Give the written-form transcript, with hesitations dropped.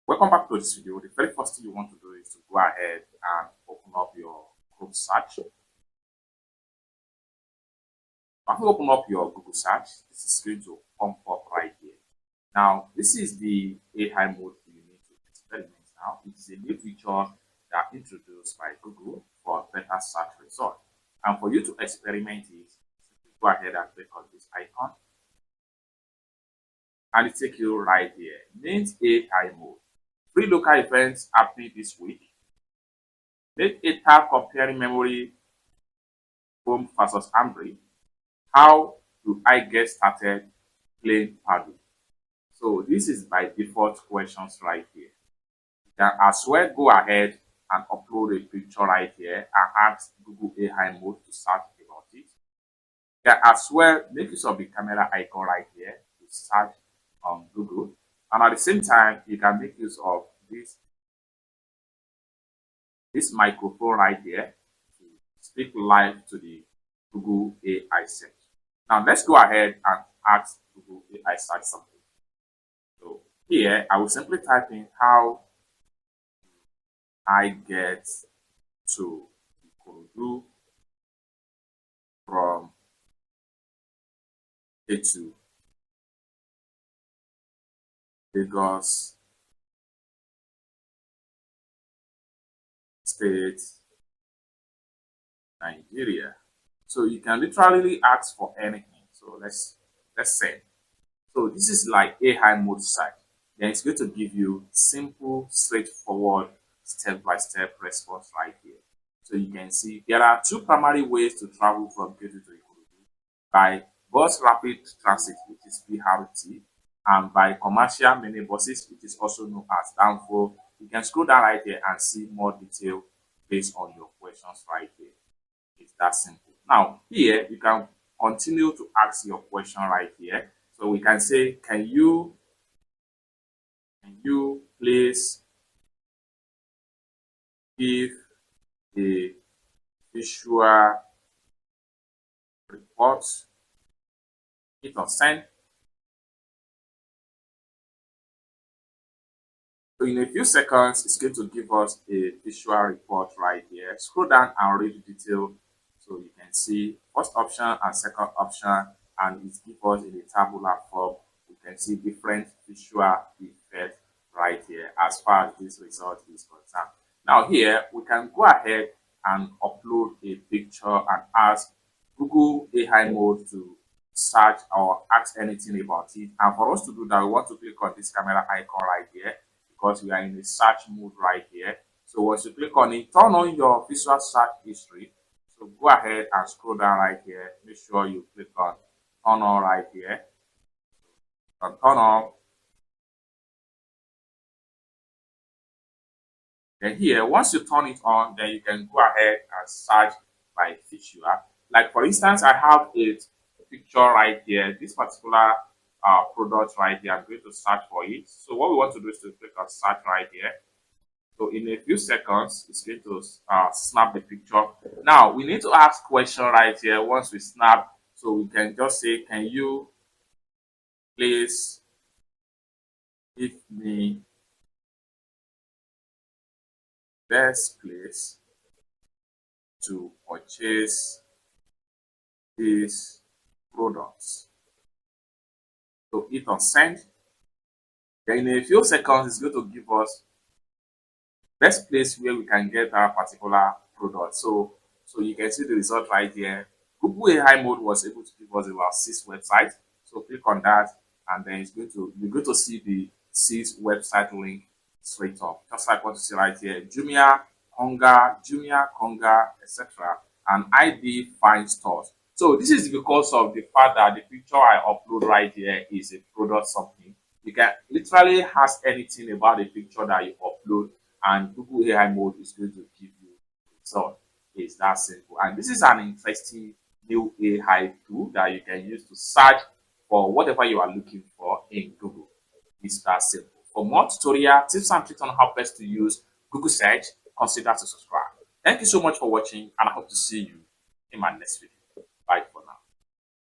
Welcome back to this video. The very first thing you want to do is to go ahead and open up your Chrome search. After you open up your Google search, this is going to pop up right here. Now, this is the AI mode you need to experiment now. It is a new feature that introduced by Google for better search result. And for you to experiment it, go ahead and click on this icon. And it takes you right here. Named AI mode. 3 local events happening this week. Make a tab comparing memory foam versus Ambry. How do I get started playing Paddle? So this is by default questions right here. You can as well go ahead and upload a picture right here and ask Google AI mode to search about it. You can as well make use of the camera icon right here to search on Google. And at the same time, you can make use of this microphone right here to speak live to the Google AI search. Now let's go ahead and ask Google AI search something. So here I will simply type in how I get to Ikorodu from A2 Lagos State, Nigeria. So you can literally ask for anything. So let's say. So this is like AI mode search. Then it's going to give you simple, straightforward, step-by-step response right here. So you can see there are 2 primary ways to travel from Ketu to Ikorodu: by bus rapid transit, which is BRT, and by commercial minibuses, which is also known as Danfo. You can scroll down right here and see more detail based on your questions right here. It's that simple. Now here you can continue to ask your question right here. So we can say, can you please give a visual report? Hit on send. So in a few seconds, it's going to give us a visual report right here. Scroll down and read the detail so you can see first option and second option, and it gives us in a tabular form. You can see different visual effects right here as far as this result is concerned. Now here, we can go ahead and upload a picture and ask Google AI mode to search or ask anything about it. And for us to do that, we want to click on this camera icon right here, because we are in the search mode right here. So once you click on it, turn on your visual search history. So go ahead and scroll down right here. Make sure you click on turn on right here. And turn on. Then here, once you turn it on, then you can go ahead and search by visual. Like for instance, I have a picture right here. This particular product right here, I'm going to search for it. So what we want to do is to click on search right here. So in a few seconds, it's going to snap the picture. Now we need to ask question right here. Once we snap, so we can just say, can you please give me best place to purchase these products? So hit on send. Then in a few seconds, it's going to give us best place where we can get our particular product. So you can see the result right here. Google AI mode was able to give us about 6 websites. So click on that, and then you're going to see the 6 website link straight up. Just like what you see right here: Jumia, Konga, etc. and ID Fine Stores. So this is because of the fact that the picture I upload right here is a product something. You can literally ask anything about the picture that you upload, and Google AI mode is going to give you the result. It's that simple. And this is an interesting new AI tool that you can use to search for whatever you are looking for in Google. It's that simple. For more tutorial tips and tricks on how best to use Google search, consider to subscribe. Thank you so much for watching, and I hope to see you in my next video. Bye for now.